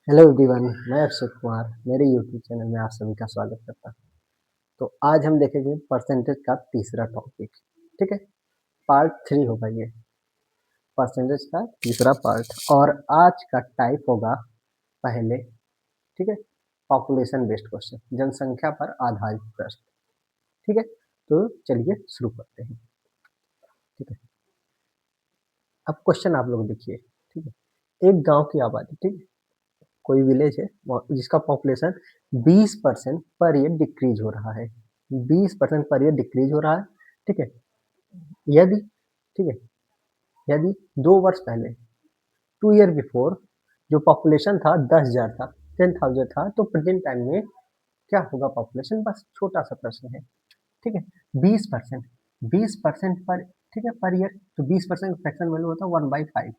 Hello everyone, मैं अक्षय कुमार मेरे YouTube channel में आप सभी का स्वागत करता हूँ। तो आज हम देखेंगे परसेंटेज का तीसरा टॉपिक। ठीक है, पार्ट 3 होगा ये परसेंटेज का तीसरा पार्ट। और आज का टाइप होगा पहले, ठीक है, पॉपुलेशन बेस्ड क्वेश्चन, जनसंख्या पर आधारित प्रश्न। ठीक है, तो चलिए शुरू करते हैं। ठीक है, अब क्वेश्चन आप लोग देखिए। ठीक है, एक गांव की आबादी, ठीक है, कोई विलेज है जिसका पॉपुलेशन 20% पर ईयर डिक्रीज हो रहा है। 20% पर ईयर डिक्रीज हो रहा है। ठीक है, यदि, ठीक है, यदि 2 वर्ष पहले, 2 ईयर बिफोर, जो पॉपुलेशन था 10,000 था, 10,000 था, तो प्रेजेंट टाइम में क्या होगा पॉपुलेशन? बस छोटा सा प्रश्न है। ठीक है, 20%, 20% पर, ठीक है, पर ईयर, तो 20% फ्रैक्शन वैल्यू होता है 1/5।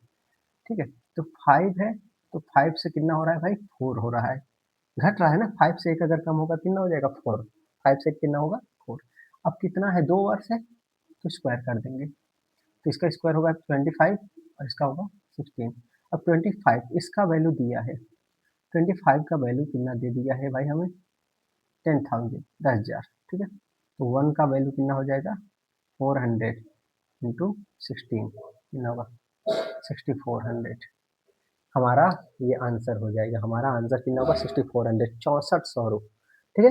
ठीक है, तो 5 है, तो 5 से कितना हो रहा है भाई? 4 हो रहा है। घट रहा है ना, 5 से 1 अगर कम होगा कितना हो जाएगा? 4। 5 से 1 कितना होगा? 4। अब कितना है? 2 वर्ष है, तो स्क्वायर कर देंगे, तो इसका स्क्वायर होगा 25 और इसका होगा 16। अब 25 इसका वैल्यू दिया है, 25 का वैल्यू कितना दे दिया है भाई हमें? 10,000, 10,000। ठीक है, तो 1 का वैल्यू कितना हो जाएगा? 400 इंटू 16 कितना होगा? 6400। हमारा ये आंसर हो जाएगा। हमारा आंसर कितना होगा? 6400, 6400 रुपये। ठीक है,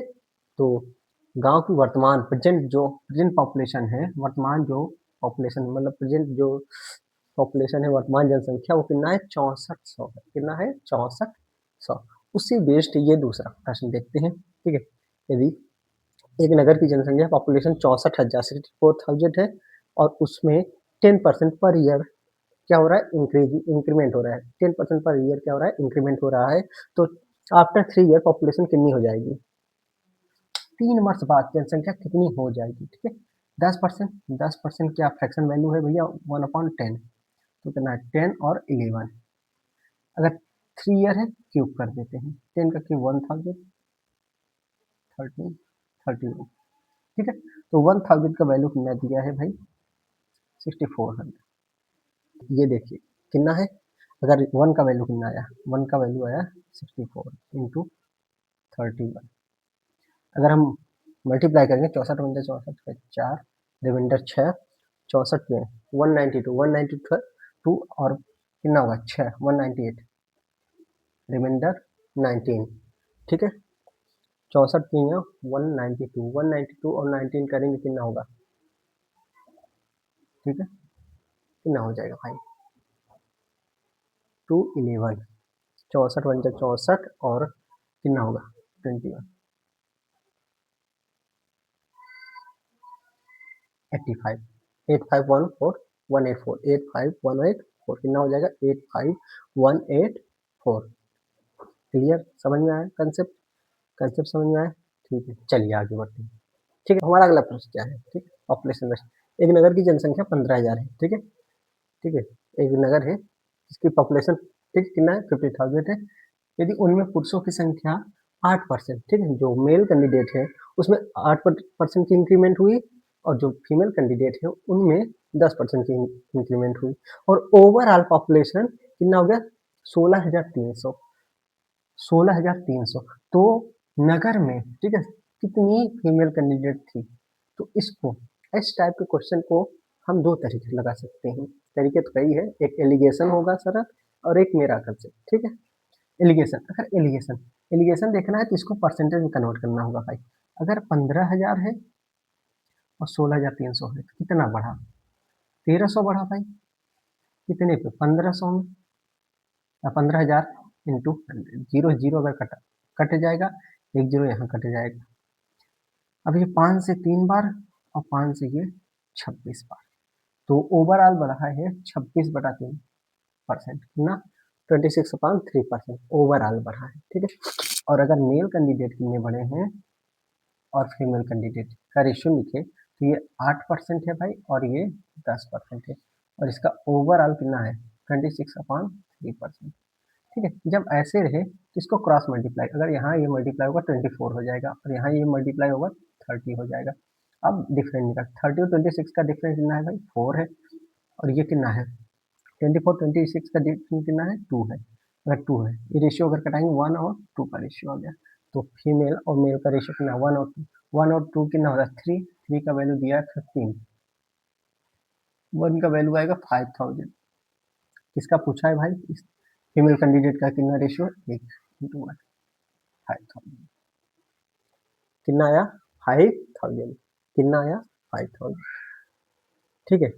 तो गांव की वर्तमान प्रेजेंट पॉपुलेशन है, वर्तमान जो पॉपुलेशन मतलब प्रेजेंट जो पॉपुलेशन है, वर्तमान जनसंख्या, वो कितना है? 6400 है। कितना है? 6400। उसी बेस्ड ये दूसरा प्रश्न देखते हैं। ठीक है, यदि एक नगर की जनसंख्या पॉपुलेशन 64,000, 64,000 है, और उसमें 10% पर ईयर क्या हो रहा है? इंक्रीमेंट हो रहा है। 10% पर ईयर क्या हो रहा है? इंक्रीमेंट हो रहा है। तो आफ्टर 3 ईयर पॉपुलेशन कितनी हो जाएगी? 3 वर्ष बाद जनसंख्या कितनी हो जाएगी? ठीक है, 10%, 10% क्या फ्रैक्शन वैल्यू है भैया? 1/10। तो कितना है? 10 और 11। अगर 3 ईयर है, क्यूब कर देते हैं, 10 का क्यूब 1000, 13, 31। ठीक है, तो 1000 का वैल्यू कितना दिया है भाई? 6400। ये देखिए कितना है, अगर 1 का वैल्यू कितना आया? 1 का वैल्यू आया 64 इंटू 31। अगर हम मल्टीप्लाई करेंगे, 64 बन 64 का 4, रिमाइंडर 6, 64 में 192, 192 और कितना होगा? 6, 198, रिमाइंडर 19। ठीक है, 64 में 192, 192 और 19 करेंगे कितना होगा? ठीक है, कितना हो जाएगा भाई? 211। 64 बन 64 और कितना होगा? 21, 85, 8514 184, 85 184 कितना हो जाएगा? 85 184। क्लियर? समझ में आया कंसेप्ट? कंसेप्ट समझ में आया? ठीक है, चलिए आगे बढ़ते हैं। ठीक है, हमारा अगला प्रश्न क्या है? ठीक है, पॉपुलेशन बेस्ड। एक नगर की जनसंख्या 15,000 है। ठीक है, ठीक है, एक नगर है जिसकी पॉपुलेशन, ठीक, कितना है? 50,000 है। यदि उनमें पुरुषों की संख्या 8%, ठीक है, जो मेल कैंडिडेट है उसमें 8% की इंक्रीमेंट हुई, और जो फीमेल कैंडिडेट है उनमें 10% की इंक्रीमेंट हुई, और ओवरऑल पॉपुलेशन कितना हो गया? 16,300। 16,300। तो नगर में, ठीक है, कितनी फीमेल कैंडिडेट थी? तो इसको, इस टाइप के क्वेश्चन को हम दो तरीके से लगा सकते हैं। तरीके तो कई है, एक एलिगेशन होगा सरल, और एक मेरा कंसेप्ट। ठीक है, एलिगेशन, अगर एलिगेशन एलिगेशन देखना है तो इसको परसेंटेज में कन्वर्ट करना होगा भाई। अगर 15,000 है और 16,300 है, तो कितना बढ़ा? 1,300 बढ़ा भाई। कितने पे? 1,500 में, या 15,000 इंटू 100। जीरो जीरो अगर कट जाएगा, एक जीरो यहाँ कट जाएगा। अब ये 5 से 3 बार, और 5 से ये 26 बार, तो ओवरऑल बढ़ा है 26/3%। ना, 26/3% ओवरऑल बढ़ा है। ठीक है, और अगर मेल कैंडिडेट कितने बड़े हैं और फीमेल कैंडिडेट का रेशियो लिखे, तो ये 8% है भाई, और ये 10% है, और इसका ओवरऑल कितना है? 26/3%। ठीक है, जब ऐसे रहे तो इसको क्रॉस मल्टीप्लाई, अगर यहाँ ये मल्टीप्लाई होगा 24 हो जाएगा, और यहाँ ये मल्टीप्लाई होगा 30 हो जाएगा। अब डिफरेंस निकाल, 30 और 26 का डिफरेंस कितना है भाई? 4 है, और ये कितना है? 24 26 का डिफरेंस कितना है? 2 है, अगर 2 है, ये रेशियो अगर कटाएंगे 1 और 2 का रेशियो आ गया, तो फीमेल और मेल का रेशियो कितना 1 और 2, 1 और 2 कितना होता है 3, 3 का वैल्यू दिया है 15, 1 का वैल्यू आएगा 5000। किसका पूछा है भाई, इस फीमेल कैंडिडेट का कितना रेशियो, 1:1, 5000। कितना आया 5000, कितना आया 5000। ठीक है,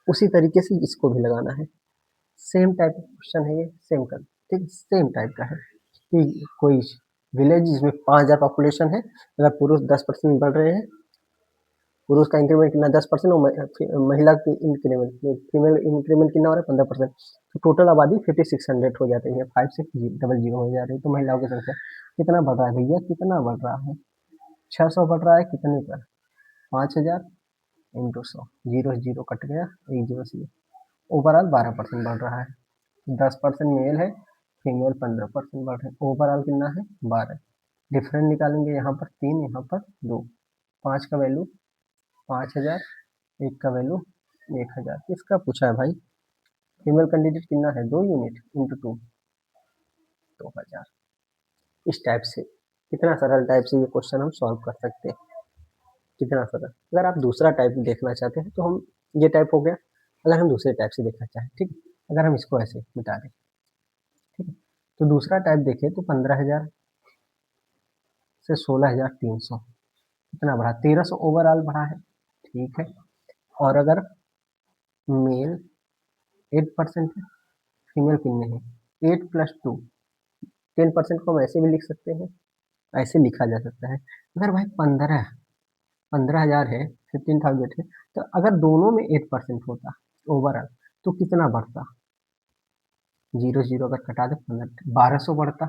उसी तरीके से इसको भी लगाना है, सेम टाइप का क्वेश्चन है ये, सेम कर, ठीक, सेम टाइप का है कि कोई विलेज जिसमें 5000 पॉपुलेशन है, अगर पुरुष 10% बढ़ रहे हैं, पुरुष का इंक्रीमेंट कितना 10% और महिला की इंक्रीमेंट, फीमेल इंक्रीमेंट कितना हो रहा है 15%, तो टोटल आबादी 5600 हो जाती है, 5600 हो जा रही है, तो महिलाओं की संख्या कितना बढ़ रहा है भैया, कितना बढ़ रहा है, 600 बढ़ रहा है, कितने पर 5000 इंटू 100, जीरो जीरो कट गया, एक जीरो से ओवरऑल 12% बढ़ रहा है, 10% मेल है, फीमेल 15% बढ़ रहे हैं, ओवरऑल कितना है 12, डिफरेंस निकालेंगे, यहाँ पर 3, यहाँ पर 2, 5 का वैल्यू 5000, 1 का वैल्यू 1000। किसका पूछा है भाई, फीमेल कैंडिडेट कितना है 2 यूनिट इंटू 2, 2000। इस टाइप से कितना सरल टाइप से ये क्वेश्चन हम सॉल्व कर सकते हैं, कितना सरल। अगर आप दूसरा टाइप देखना चाहते हैं तो हम, ये टाइप हो गया, अगर हम दूसरे टाइप से देखना चाहें, ठीक है, अगर हम इसको ऐसे मिटा दें, ठीक है, तो दूसरा टाइप देखें तो 15000 से 16300, कितना बढ़ा 1300 ओवरऑल बढ़ा है, ठीक है, और अगर मेल 8% है, फीमेल कितने हैं 8 प्लस 2, 10% को हम ऐसे भी लिख सकते हैं, ऐसे लिखा जा सकता है। अगर भाई 15,000 है, 15,000 है, तो अगर दोनों में 8% होता ओवरऑल तो कितना बढ़ता, जीरो जीरो अगर कटा दे 1200 बढ़ता,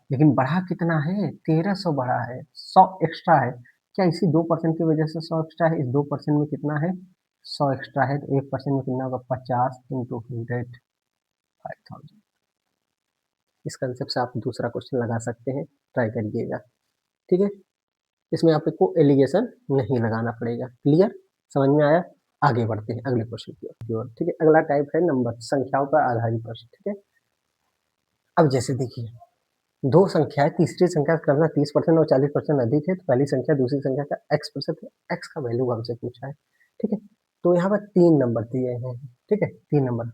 लेकिन बढ़ा कितना है 1300 बढ़ा है, 100 एक्स्ट्रा है, क्या इसी 2% की वजह से 100 एक्स्ट्रा है, इस 2% में कितना है 100 एक्स्ट्रा है, तो 1% में कितना होगा 50 इंटू 100, 5000। इस कंसेप्ट से आप दूसरा क्वेश्चन लगा सकते हैं, ट्राई करिएगा, ठीक है, इसमें आपको एलिगेशन नहीं लगाना पड़ेगा, क्लियर, समझ में आया। आगे बढ़ते हैं अगले क्वेश्चन की ओर, ठीक है, अगला टाइप है नंबर, संख्याओं पर आधारित प्रश्न, ठीक है। अब जैसे देखिए, दो संख्याएं, तीसरी संख्या का क्रमशः 30% और 40% अधिक है, तो पहली संख्या दूसरी संख्या का x% है, x का वैल्यू हमसे पूछा है, ठीक है, तो यहाँ पर 3 नंबर दिए हैं, ठीक है, 3 नंबर,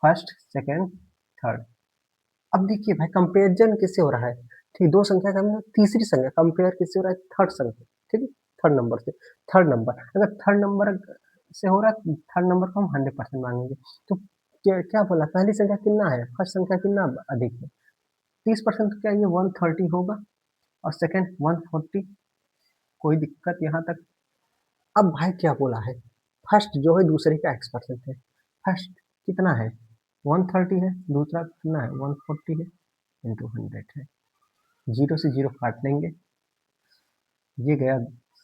फर्स्ट, सेकेंड, थर्ड। अब देखिए भाई कंपेरिजन किससे हो रहा है, ठीक, दो संख्या का मतलब तीसरी संख्या कंपेयर किससे हो रहा है, थर्ड संख्या, ठीक है, थर्ड नंबर से, थर्ड नंबर, अगर थर्ड नंबर से हो रहा है, थर्ड नंबर को हम 100% मांगेंगे, तो क्या क्या बोला, पहली संख्या कितना है, फर्स्ट संख्या कितना अधिक है, 30%, तो क्या ये 130 होगा, और सेकेंड 140, कोई दिक्कत यहाँ तक। अब भाई क्या बोला है, फर्स्ट जो है दूसरे का x% है, फर्स्ट कितना है 130 है, दूसरा कितना है 140 है, इंटू 100 है, जीरो से जीरो काट लेंगे, ये गया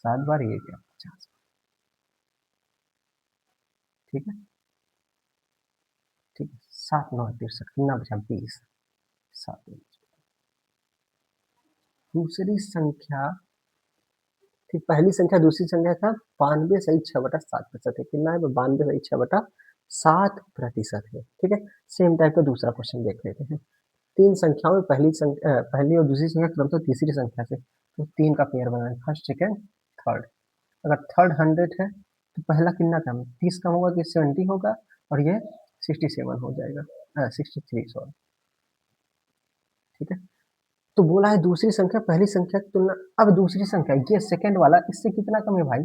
7 बार, ये गया 50, ठीक है, ठीक है, 7 9 63, कितना बचा 20, 7, दूसरी संख्या, ठीक, पहली संख्या दूसरी संख्या का 92 सही 6/7% है, कितना है 92 सही 6/7% है, ठीक है। सेम टाइप का दूसरा क्वेश्चन देख लेते हैं, तीन संख्याओं में पहली और दूसरी संख्या क्रमशः तीसरी संख्या से, तो 3 का पेयर बनाए, फर्स्ट सेकेंड थर्ड, अगर थर्ड 100 है तो पहला कितना कम है, 30 कम होगा कि 70 होगा, और ये 67 हो जाएगा, 63 सॉरी, ठीक है। तो बोला है दूसरी संख्या पहली संख्या की तुलना, अब दूसरी संख्या ये सेकंड वाला इससे कितना कम है भाई,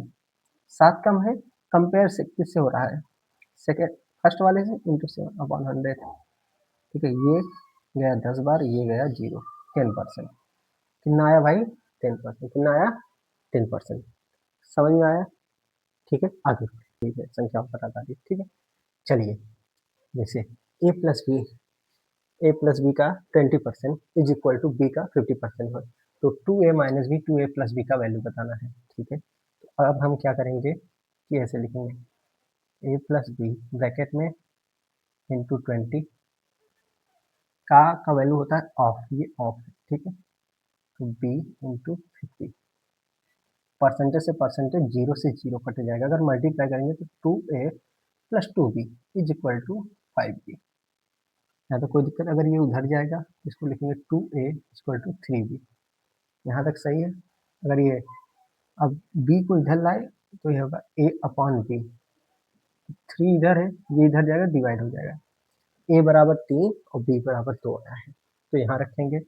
7 कम है, कंपेयर से किससे हो रहा है, सेकेंड फर्स्ट वाले से इंटू 7/100, ठीक है, ये गया 10 बार, ये गया जीरो, 10%, कितना आया भाई 10%, कितना आया 10%, समझ में आया, ठीक है, आगे ठीक है, संख्याओं पर आधारित, ठीक है, चलिए, जैसे a प्लस बी का 20% इज इक्वल टू बी का 50% हो, तो 2a-b 2a+b का वैल्यू बताना है, ठीक है, तो अब हम क्या करेंगे कि ऐसे लिखेंगे a+b ब्रैकेट में इंटू 20 का वैल्यू होता है ऑफ, ये ऑफ है, ठीक है, तो b इंटू 50, परसेंटेज से परसेंटेज, जीरो से जीरो कट जाएगा, अगर मल्टीप्लाई करेंगे तो 2a + 2b is equal to 5b, यहाँ तो कोई दिक्कत, अगर ये उधर जाएगा इसको लिखेंगे 2a इक्वल टू 3b, यहाँ तक सही है। अगर ये अब b को इधर लाए तो ये होगा a अपॉन b, 3 इधर है, ये इधर जाएगा डिवाइड हो जाएगा, a बराबर 3 और b बराबर 2 आया है, तो यहाँ रखेंगे,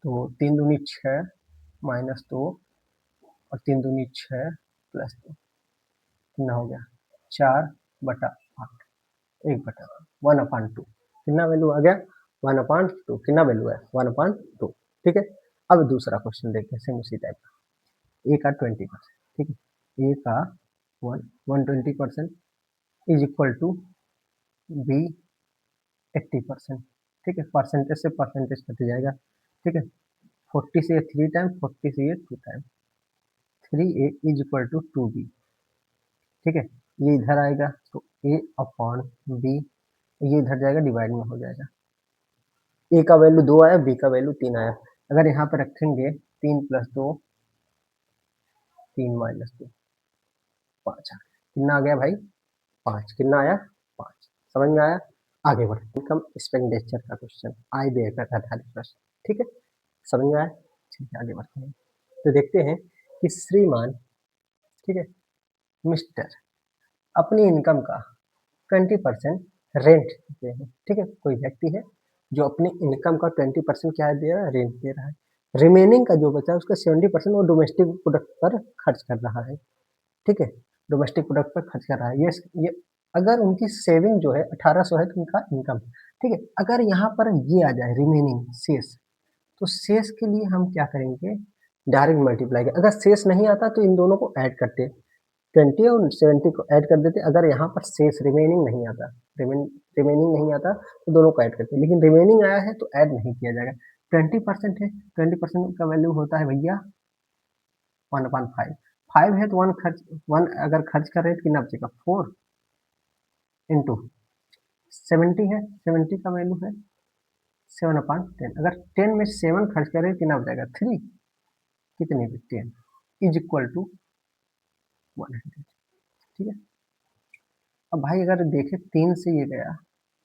तो 3 दूनी 6 माइनस 2 और 3 दूनी 6 प्लस 2, कितना हो गया 4/8, 1/1/2, कितना वैल्यू आ गया 1/2, कितना वैल्यू है 1/2। ठीक है, अब दूसरा क्वेश्चन देखते हैं सेम उसी टाइप का, ए का 20%, ठीक है, ए का 120% इज इक्वल टू बी 80%, ठीक है, परसेंटेज से परसेंटेज कट जाएगा, ठीक है, 40 से 3 टाइम, 40 से 2 time, 3a is equal to 2b, ठीक है, ये इधर आएगा तो a अपॉन b, ये इधर जाएगा डिवाइड में हो जाएगा, a का वैल्यू 2 आया, b का वैल्यू 3 आया, अगर यहाँ पर रखेंगे 3 + 2 3 - 2 5 आ गया, कितना आ गया भाई 5, कितना आया 5, समझ में आया। आगे बढ़ते हैं, इनकम एक्सपेंडिचर का क्वेश्चन, आय व्यय पर आधारित प्रश्न, ठीक है, समझ में आया। ठीक है, आगे बढ़ते हैं, तो देखते हैं कि श्रीमान, ठीक है, मिस्टर अपनी इनकम का 20% रेंट देते हैं, ठीक है, कोई व्यक्ति है जो अपनी इनकम का 20% क्या दे रहा है, रेंट दे रहा है, रिमेनिंग का जो बचा है उसका 70% वो डोमेस्टिक प्रोडक्ट पर खर्च कर रहा है, ठीक है, डोमेस्टिक प्रोडक्ट पर खर्च कर रहा है, ये अगर उनकी सेविंग जो है 1800 है तो उनका इनकम, ठीक है, अगर यहाँ पर ये आ जाए रिमेनिंग शेष, तो शेष के लिए हम क्या करेंगे, डायरेक्ट मल्टीप्लाई, अगर शेष नहीं आता तो इन दोनों को ऐड करते, 20 और 70 को ऐड कर देते, अगर यहाँ पर शेष रिमेनिंग नहीं आता, रिमेनिंग नहीं आता तो दोनों को ऐड करते, लेकिन रिमेनिंग आया है तो ऐड नहीं किया जाएगा, 20% है, 20% का वैल्यू होता है भैया 1/5, 5 है तो 1 अगर खर्च कर रहे हैं तो कितना बचेगा 4 इंटू 70 है, 70 का वैल्यू है 7/10, अगर 10 में 7 खर्च कर रहे हैं कितना बचेगा 3, कितने भी 10 इज इक्वल टू 100, ठीक है। अब भाई अगर देखें 3 से ये गया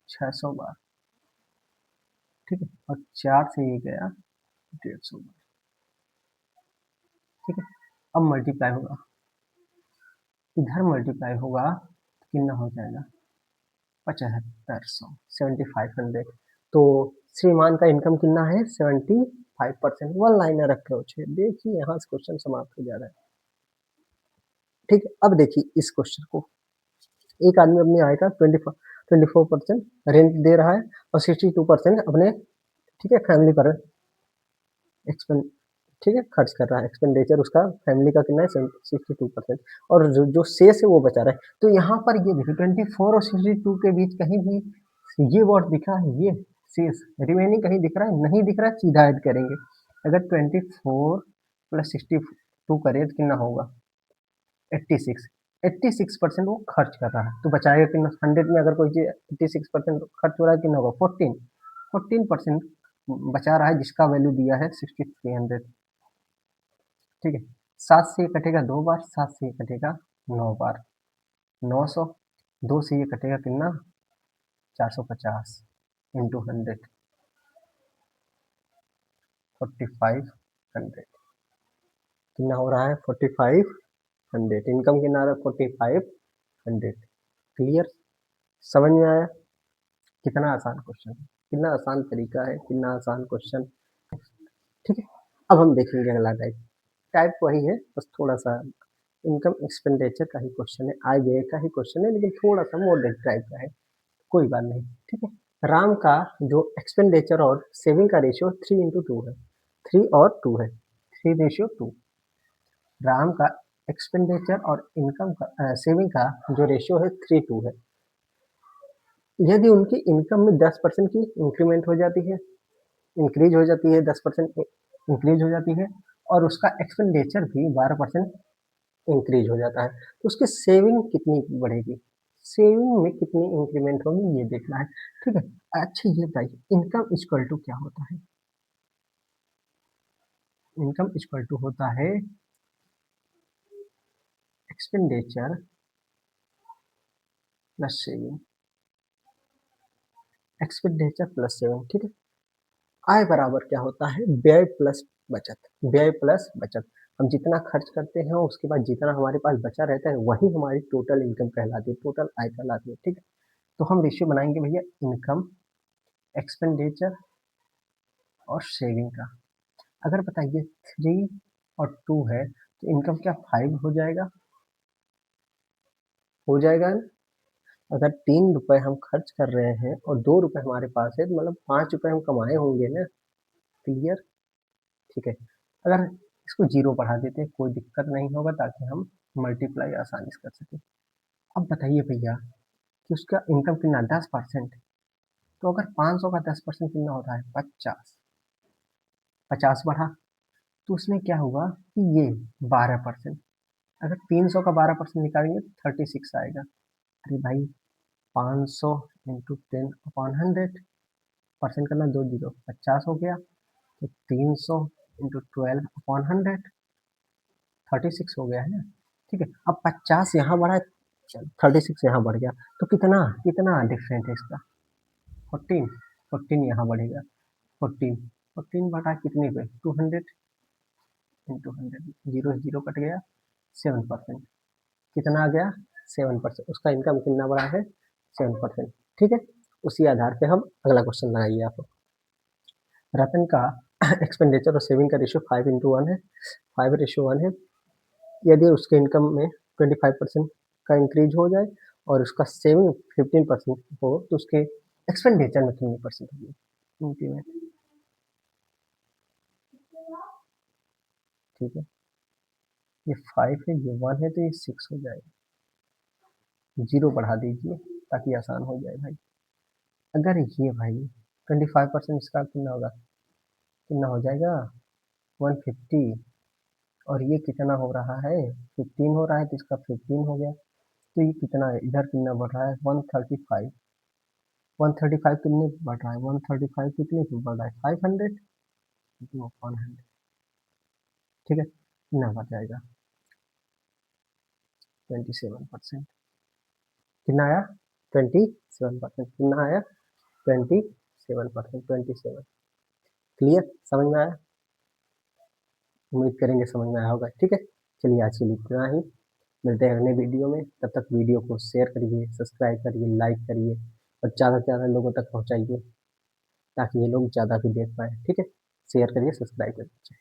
600 बार, ठीक है, और 4 से ये गया 150 बार, ठीक है, अब मल्टीप्लाई होगा, इधर मल्टीप्लाई होगा तो कितना हो जाएगा 7500, 7500, तो श्रीमान का इनकम कितना है 75%, वन लाइनर अप्रोच है, देखिए यहाँ से क्वेश्चन समाप्त हो जा रहा है, ठीक है। अब देखिए इस क्वेश्चन को, एक आदमी अपने आय का 24% रेंट दे रहा है और 62% अपने, ठीक है, फैमिली पर एक्सपेंड, ठीक है, खर्च कर रहा है, एक्सपेंडिचर उसका फैमिली का कितना है 62%, और जो शेष है वो बचा रहा है, तो यहाँ पर ये देखिए 24 और 62 के बीच कहीं भी ये वर्ड दिखा है, ये शेष रिमेनिंग कहीं दिख रहा है, नहीं दिख रहा है, सीधा ऐड करेंगे, अगर 24 + 62 करें तो कितना होगा 86, 86% वो खर्च कर रहा है, तो बचाएगा कितना 100 में, अगर कोई चीज 86% खर्च हो रहा है कितना होगा 14% बचा रहा है, जिसका वैल्यू दिया है 6300, ठीक है, 7 से ये कटेगा 2 बार, 7 से ये कटेगा 9 बार, 900, 2 से ये कटेगा कितना 450 इंटू 100, 4500, कितना हो रहा है 4500, इनकम कितना आ रहा है 4500, क्लियर, समझ में आया, कितना आसान क्वेश्चन है, कितना आसान तरीका है, कितना आसान क्वेश्चन, ठीक है। अब हम देखेंगे अगला टाइप, टाइप वही है, बस थोड़ा सा इनकम एक्सपेंडिचर का ही क्वेश्चन है, आय व्यय का ही क्वेश्चन है, लेकिन थोड़ा सा मॉडरेट टाइप का है, कोई बात नहीं, ठीक है। राम का जो एक्सपेंडिचर और सेविंग का रेशियो 3:2 है, 3 और 2 है, 3:2, राम का एक्सपेंडिचर और इनकम का सेविंग का जो रेशियो है 3:2 है, यदि उनकी इनकम में 10% की इंक्रीमेंट हो जाती है, इंक्रीज हो जाती है, 10% इंक्रीज हो जाती है, और उसका एक्सपेंडिचर भी 12% इंक्रीज हो जाता है, तो उसकी सेविंग कितनी बढ़ेगी, सेविंग में कितनी इंक्रीमेंट होगी ये देखना है, ठीक है। अच्छा ये बताइए इनकम इक्वल टू क्या होता है, इनकम इक्वल टू होता है expenditure plus saving, expenditure plus saving, ठीक है। आय बराबर क्या होता है, व्यय प्लस बचत, व्यय प्लस बचत। हम जितना खर्च करते हैं उसके बाद जितना हमारे पास बचा रहता है वही हमारी टोटल इनकम कहलाती है, टोटल आय कहलाती है, ठीक है। तो हम रेशियो बनाएंगे भैया इनकम, एक्सपेंडिचर और सेविंग का। अगर बताइए 3 और 2 है तो इनकम क्या 5 हो जाएगा, हो जाएगा ना। अगर 3 रुपए हम खर्च कर रहे हैं और 2 रुपए हमारे पास है तो मतलब 5 रुपए हम कमाए होंगे ना, क्लियर, ठीक है। अगर इसको जीरो बढ़ा देते हैं कोई दिक्कत नहीं होगा ताकि हम मल्टीप्लाई आसानी से कर सकें। अब बताइए भैया कि उसका इनकम कितना 10%, तो अगर 500 का 10% कितना होता है 50, 50 बढ़ा तो उसमें क्या हुआ कि ये 12%। अगर 300 का 12% निकालेंगे तो 36 आएगा। अरे भाई 500 इंटू 10/100, परसेंट करना 2 जीरो 50 हो गया, तो 300 इंटू 12/100 36 हो गया है ना, ठीक है। अब 50 यहाँ बढ़ा, 36 यहाँ बढ़ गया, तो कितना कितना डिफरेंट है इसका 14, 14 यहाँ बढ़ेगा, 14, 14 बटा कितने पे 200 इंटू 100, जीरो जीरो कट गया, 7%, कितना आ गया 7%। उसका इनकम कितना बड़ा है 7%, ठीक है। उसी आधार पे हम अगला क्वेश्चन लगाइए आप। रतन का एक्सपेंडिचर और सेविंग का रेशियो 5:1 है, 5:1 है। यदि उसके इनकम में 25% का इंक्रीज हो जाए और उसका सेविंग 15% हो तो उसके एक्सपेंडिचर में कितनी परसेंट होगी इंक्रीमेंट, ठीक है। ये 5 है, ये 1 है, तो ये 6 हो जाएगा, जीरो बढ़ा दीजिए ताकि आसान हो जाए भाई। अगर ये भाई 25% इसका कितना होगा, कितना हो जाएगा 150, और ये कितना हो रहा है 15 हो रहा है, तो इसका 15 हो गया, तो ये कितना है इधर कितना बढ़ रहा है 135, 135 कितने पे बढ़ रहा है 135 कितने पे बढ़ रहा है 500 इंटू 100, ठीक है। कितना बढ़ जाएगा 27%, कितना आया 27%, कितना आया 27%, 27। क्लियर, समझ में आया, उम्मीद करेंगे समझ में आया होगा, ठीक है। चलिए आज के लिए इतना ही, मिलते हैं अगले वीडियो में, तब तक वीडियो को शेयर करिए, सब्सक्राइब करिए, लाइक करिए और ज़्यादा से ज़्यादा लोगों तक पहुँचाइए ताकि ये लोग ज़्यादा भी देख पाएँ, ठीक है। शेयर करिए, सब्सक्राइब करिए।